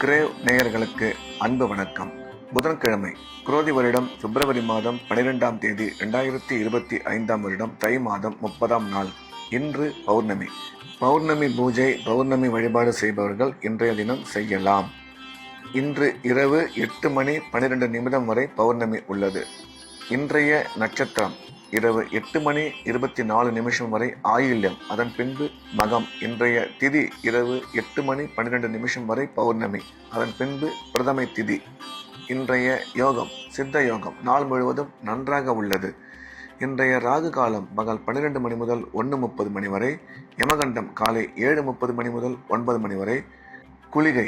Grave நேயர்களுக்கு அன்பு வணக்கம். புதன்கிழமை, குரோதி வருடம் பிப்ரவரி மாதம் 12ஆம் தேதி 2025ஆம் வருடம் தை மாதம் 30ஆம் நாள். இன்று பௌர்ணமி. பௌர்ணமி பூஜை, பௌர்ணமி வழிபாடு செய்பவர்கள் இன்றைய தினம் செய்யலாம். இன்று இரவு 8:12 வரை பௌர்ணமி உள்ளது. இன்றைய நட்சத்திரம் இரவு 8:24 வரை ஆயில்யம், அதன் பின்பு மகம். இன்றைய திதி இரவு 8:12 வரை பௌர்ணமி, அதன் பின்பு பிரதமை திதி. இன்றைய யோகம் சித்த யோகம், நாள் முழுவதும் நன்றாக உள்ளது. இன்றைய ராகு காலம் பகல் 12 மணி முதல் 1:30 மணி வரை, யமகண்டம் காலை 7:30 மணி முதல் 9 மணி வரை, குளிகை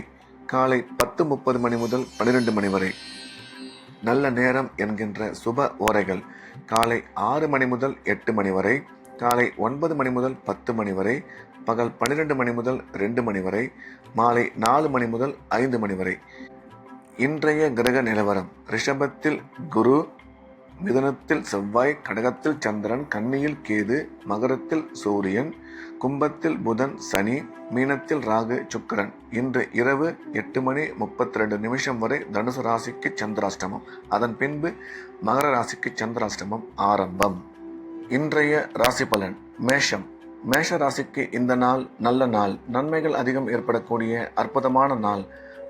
காலை 10:30 மணி முதல் 12 மணி வரை. நல்ல நேரம் என்கின்ற சுப ஓரைகள் காலை 6 மணி முதல் 8 மணி வரை, காலை 9 மணி முதல் 10 மணி வரை, பகல் 12 மணி முதல் 2 மணி வரை, மாலை 4 மணி முதல் 5 மணி வரை. இன்றைய கிரக நிலவரம்: ரிஷபத்தில் குரு, மிதுனத்தில் செவ்வாய், கடகத்தில் சந்திரன், கன்னியில் கேது, மகரத்தில் சூரியன், கும்பத்தில் புதன், சனி, மீனத்தில் ராகு, சுக்கிரன். இன்று இரவு 8:32 வரை தனுசு ராசிக்கு சந்திராஷ்டமம், அதன் பின்பு மகர ராசிக்கு சந்திராஷ்டமம் ஆரம்பம். இன்றைய ராசி பலன்: மேஷம். மேஷ ராசிக்கு இந்த நாள் நல்ல நாள், நன்மைகள் அதிகம் ஏற்படக்கூடிய அற்புதமான நாள்.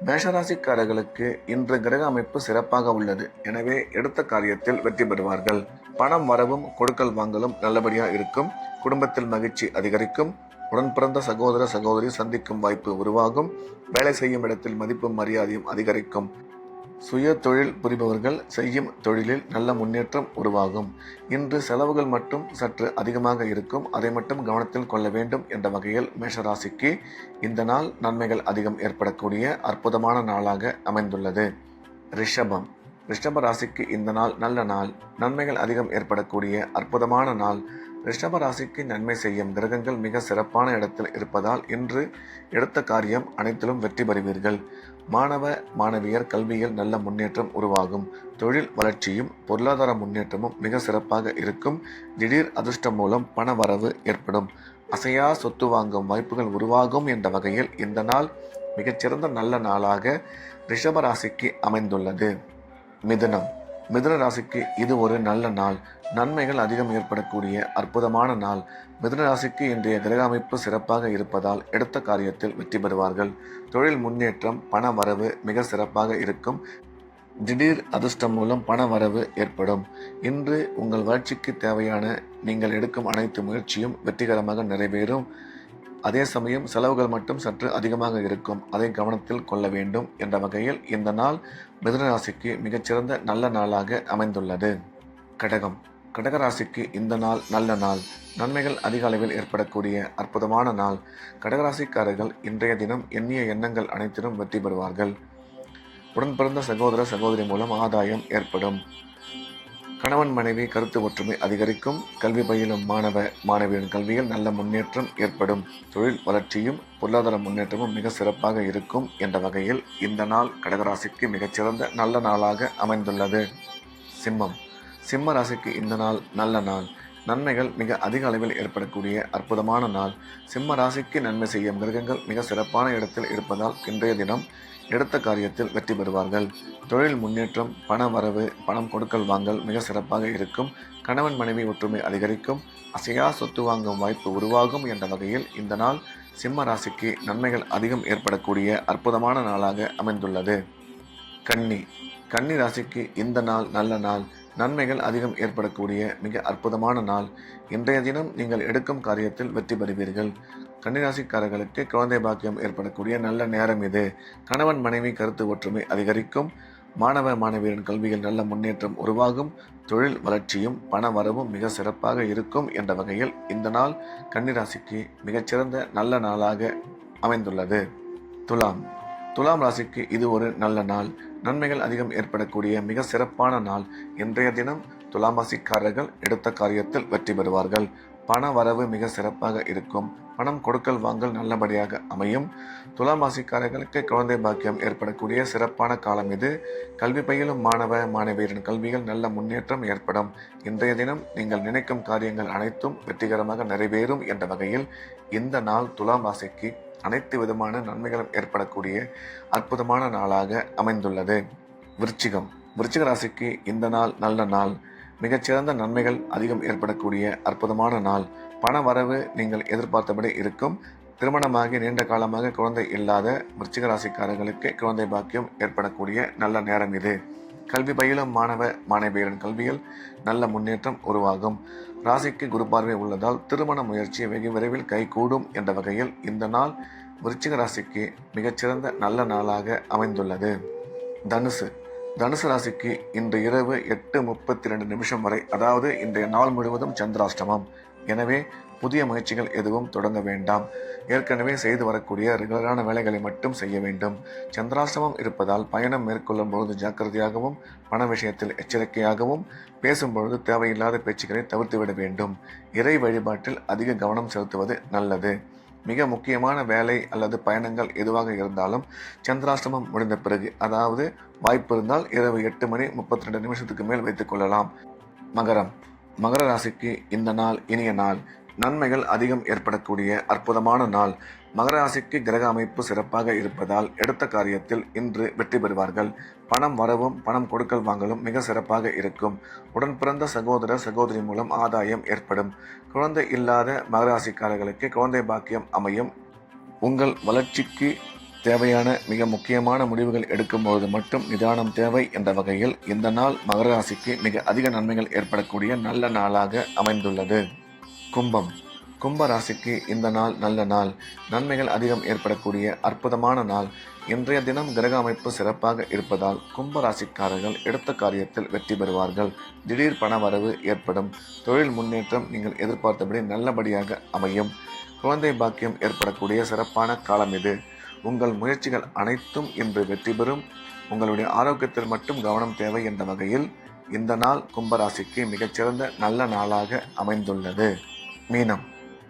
மேஷராசிக்காரர்களுக்கு இன்று கிரக அமைப்பு சிறப்பாக உள்ளது. எனவே எடுத்த காரியத்தில் வெற்றி பெறுவார்கள். பணம் வரவும் கொடுக்கல் வாங்கலும் நல்லபடியாக இருக்கும். குடும்பத்தில் மகிழ்ச்சி அதிகரிக்கும். உடன் பிறந்த சகோதர சகோதரி சந்திக்கும் வாய்ப்பு உருவாகும். வேலை செய்யும் இடத்தில் மதிப்பும் மரியாதையும் அதிகரிக்கும். சுய தொழில் புரிபவர்கள் செய்யும் தொழிலில் நல்ல முன்னேற்றம் உருவாகும். இன்று செலவுகள் மட்டும் சற்று அதிகமாக இருக்கும். அதை மட்டும் கவனத்தில் கொள்ள வேண்டும் என்ற வகையில் மேஷராசிக்கு இந்த நாள் நன்மைகள் அதிகம் ஏற்படக்கூடிய அற்புதமான நாளாக அமைந்துள்ளது. ரிஷபம். ரிஷப ராசிக்கு இந்த நாள் நல்ல நாள், நன்மைகள் அதிகம் ஏற்படக்கூடிய அற்புதமான நாள். ரிஷப ராசிக்கு நன்மை செய்யும் கிரகங்கள் மிக சிறப்பான இடத்தில் இருப்பதால் இன்று எடுத்த காரியம் அனைத்திலும் வெற்றி பெறுவீர்கள். மாணவ மாணவியர் கல்வியில் நல்ல முன்னேற்றம் உருவாகும். தொழில் வளர்ச்சியும் பொருளாதார முன்னேற்றமும் மிக சிறப்பாக இருக்கும். திடீர் அதிர்ஷ்டம் மூலம் பண வரவு ஏற்படும். அசையா சொத்து வாங்கும் வாய்ப்புகள் உருவாகும் என்ற வகையில் இந்த நாள் மிகச்சிறந்த நல்ல நாளாக ரிஷப ராசிக்கு அமைந்துள்ளது. மிதுனம். மிதுன ராசிக்கு இது ஒரு நல்ல நாள், நன்மைகள் அதிகம் ஏற்படக்கூடிய அற்புதமான நாள். மிதுன ராசிக்கு இன்றைய கிரக அமைப்பு சிறப்பாக இருப்பதால் எடுத்த காரியத்தில் வெற்றி பெறுவார்கள். தொழில் முன்னேற்றம், பண வரவு மிக சிறப்பாக இருக்கும். திடீர் அதிர்ஷ்டம் மூலம் பண வரவு ஏற்படும். இன்று உங்கள் வளர்ச்சிக்கு தேவையான நீங்கள் எடுக்கும் அனைத்து முயற்சியும் வெற்றிகரமாக நிறைவேறும். அதே சமயம் செலவுகள் மட்டும் சற்று அதிகமாக இருக்கும். அதை கவனத்தில் கொள்ள வேண்டும் என்ற வகையில் இந்த நாள் மிதுன ராசிக்கு மிகச்சிறந்த நல்ல நாளாக அமைந்துள்ளது. கடகம். கடகராசிக்கு இந்த நாள் நல்ல நாள், நன்மைகள் அதிக அளவில் ஏற்படக்கூடிய அற்புதமான நாள். கடகராசிக்காரர்கள் இன்றைய தினம் எண்ணிய எண்ணங்கள் அனைத்திலும் வெற்றி பெறுவார்கள். உடன் பிறந்த சகோதர சகோதரி மூலம் ஆதாயம் ஏற்படும். கணவன் மனைவி கருத்து ஒற்றுமை அதிகரிக்கும். கல்வி பயிலும் மாணவ மாணவியின் கல்வியில் நல்ல முன்னேற்றம் ஏற்படும். தொழில் வளர்ச்சியும் பொருளாதார முன்னேற்றமும் மிக சிறப்பாக இருக்கும் என்ற வகையில் இந்த நாள் கடகராசிக்கு மிகச்சிறந்த நல்ல நாளாக அமைந்துள்ளது. சிம்மம். சிம்ம ராசிக்கு இந்த நாள் நல்ல நாள், நன்மைகள் மிக அதிக அளவில் ஏற்படக்கூடிய அற்புதமான நாள். சிம்ம ராசிக்கு நன்மை செய்யும் கிரகங்கள் மிக சிறப்பான இடத்தில் இருப்பதால் இன்றைய தினம் எடுத்த காரியத்தில் வெற்றி பெறுவார்கள். தொழில் முன்னேற்றம், பண வரவு, பணம் கொடுக்கல் வாங்கல் மிக சிறப்பாக இருக்கும். கணவன் மனைவி ஒற்றுமை அதிகரிக்கும். அசையா சொத்து வாங்கும் வாய்ப்பு உருவாகும் என்ற வகையில் இந்த நாள் சிம்ம ராசிக்கு நன்மைகள் அதிகம் ஏற்படக்கூடிய அற்புதமான நாளாக அமைந்துள்ளது. கன்னி. கன்னி ராசிக்கு இந்த நாள் நல்ல நாள், நன்மைகள் அதிகம் ஏற்படக்கூடிய மிக அற்புதமான நாள். இன்றைய தினம் நீங்கள் எடுக்கும் காரியத்தில் வெற்றி பெறுவீர்கள். கன்னிராசிக்காரர்களுக்கு குழந்தை பாக்கியம் ஏற்படக்கூடிய நல்ல நேரம் இது. கணவன் மனைவி கருத்து ஒற்றுமை அதிகரிக்கும். மாணவ மாணவியரின் கல்வியில் நல்ல முன்னேற்றம் உருவாகும். தொழில் வளர்ச்சியும் பண வரவும் மிக சிறப்பாக இருக்கும் என்ற வகையில் இந்த நாள் கன்னிராசிக்கு மிகச்சிறந்த நல்ல நாளாக அமைந்துள்ளது. துலாம். துலாம் ராசிக்கு இது ஒரு நல்ல நாள், நன்மைகள் அதிகம் ஏற்படக்கூடிய மிக சிறப்பான நாள். இன்றைய தினம் துலாம் ராசிக்காரர்கள் எடுத்த காரியத்தில் வெற்றி பெறுவார்கள். பண வரவு மிக சிறப்பாக இருக்கும். பணம் கொடுக்கல் வாங்கல் நல்லபடியாக அமையும். துலாம் ராசிக்காரர்களுக்கு குழந்தை பாக்கியம் ஏற்படக்கூடிய சிறப்பான காலம் இது. கல்வி பயிலும் மாணவ மாணவியரின் கல்வியில் நல்ல முன்னேற்றம் ஏற்படும். இன்றைய தினம் நீங்கள் நினைக்கும் காரியங்கள் அனைத்தும் வெற்றிகரமாக நிறைவேறும் என்ற வகையில் இந்த நாள் துலாம் ராசிக்கு அனைத்து விதமான நன்மைகளும் ஏற்படக்கூடிய அற்புதமான நாளாக அமைந்துள்ளது. விருச்சிகம். விருச்சிக ராசிக்கு இந்த நாள் நல்ல நாள். மிகச்சிறந்த நன்மைகள் அதிகம் ஏற்படக்கூடிய அற்புதமான நாள். பண வரவு நீங்கள் எதிர்பார்த்தபடி இருக்கும். திருமணமாகி நீண்ட காலமாக குழந்தை இல்லாத விருச்சிக ராசிக்காரர்களுக்கு குழந்தை பாக்கியம் ஏற்படக்கூடிய நல்ல நேரம் இது. கல்வி பயிலும் மாணவ மாணவியரின் கல்வியில் நல்ல முன்னேற்றம் உருவாகும். ராசிக்கு குரு பார்வை உள்ளதால் திருமண முயற்சி வெகு விரைவில் கைகூடும் என்ற வகையில் இந்த நாள் விருச்சிக ராசிக்கு மிகச்சிறந்த நல்ல நாளாக அமைந்துள்ளது. தனுசு. தனுசு ராசிக்கு இன்று இரவு 8:32 வரை, அதாவது இன்றைய நாள் முழுவதும் சந்திராஷ்டமம். எனவே புதிய முயற்சிகள் எதுவும் தொடங்க வேண்டாம். ஏற்கனவே செய்து வரக்கூடிய ரெகுலரான வேலைகளை மட்டும் செய்ய வேண்டும். சந்திராஷ்டமம் இருப்பதால் பயணம் மேற்கொள்ளும் பொழுது ஜாக்கிரதையாகவும், பண விஷயத்தில் எச்சரிக்கையாகவும், பேசும்பொழுது தேவையில்லாத பேச்சுக்களை தவிர்த்துவிட வேண்டும். இறை வழிபாட்டில் அதிக கவனம் செலுத்துவது நல்லது. மிக முக்கியமான வேலை அல்லது பயணங்கள் எதுவாக இருந்தாலும் சந்திராஷ்டமம் முடிந்த பிறகு, அதாவது வாய்ப்பு இருந்தால் இரவு 8:32 மேல் வைத்துக் கொள்ளலாம். மகரம். மகர ராசிக்கு இந்த நாள் இனிய நாள். நன்மைகள் அதிகம் ஏற்படக்கூடிய அற்புதமான நாள். மகர ராசிக்கு கிரக அமைப்பு சிறப்பாக இருப்பதால் எடுத்த காரியத்தில் இன்று வெற்றி பெறுவார்கள். பணம் வரவும் பணம் கொடுக்கல் வாங்கலும் மிக சிறப்பாக இருக்கும். உடன் பிறந்த சகோதர சகோதரி மூலம் ஆதாயம் ஏற்படும். குழந்தை இல்லாத மகர ராசிக்காரர்களுக்கு குழந்தை பாக்கியம் அமையும். உங்கள் வளர்ச்சிக்கு தேவையான மிக முக்கியமான முடிவுகள் எடுக்கும்போது மட்டும் நிதானம் தேவை என்ற வகையில் இந்த நாள் மகர ராசிக்கு மிக அதிக நன்மைகள் ஏற்படக்கூடிய நல்ல நாளாக அமைந்துள்ளது. கும்பம். கும்ப ராசிக்கு இந்த நாள் நல்ல நாள். நன்மைகள் அதிகம் ஏற்படக்கூடிய அற்புதமான நாள். இன்றைய தினம் கிரக அமைப்பு சிறப்பாக இருப்பதால் கும்ப ராசிக்காரர்கள் எடுத்த காரியத்தில் வெற்றி பெறுவார்கள். திடீர் பண வரவு ஏற்படும். தொழில் முன்னேற்றம் நீங்கள் எதிர்பார்த்தபடி நல்லபடியாக அமையும். குழந்தை பாக்கியம் ஏற்படக்கூடிய சிறப்பான காலம் இது. உங்கள் முயற்சிகள் அனைத்தும் இன்று வெற்றி பெறும். உங்களுடைய ஆரோக்கியத்தில் மட்டும் கவனம் தேவை என்ற வகையில் இந்த நாள் கும்பராசிக்கு மிகச்சிறந்த நல்ல நாளாக அமைந்துள்ளது. மீனம்.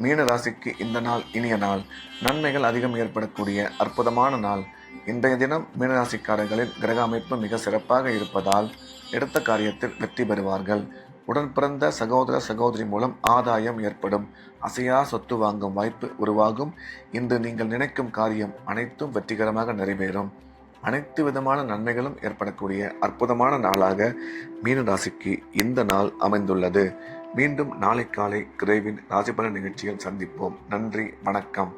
மீன ராசிக்கு இந்த நாள் இனிய நாள். நன்மைகள் அதிகம் ஏற்படக்கூடிய அற்புதமான நாள். இன்றைய தினம் மீனராசிக்காரர்களின் கிரக அமைப்பு மிக சிறப்பாக இருப்பதால் எடுத்த காரியத்தில் வெற்றி பெறுவார்கள். உடன் பிறந்த சகோதர சகோதரி மூலம் ஆதாயம் ஏற்படும். அசையா சொத்து வாங்கும் வாய்ப்பு உருவாகும். இன்று நீங்கள் நினைக்கும் காரியம் அனைத்தும் வெற்றிகரமாக நிறைவேறும். அனைத்து விதமான நன்மைகளும் ஏற்படக்கூடிய அற்புதமான நாளாக மீன ராசிக்கு இந்த நாள் அமைந்துள்ளது. மீண்டும் நாளை காலை கிரேவின் ராசிபலன் நிகழ்ச்சியில் சந்திப்போம். நன்றி, வணக்கம்.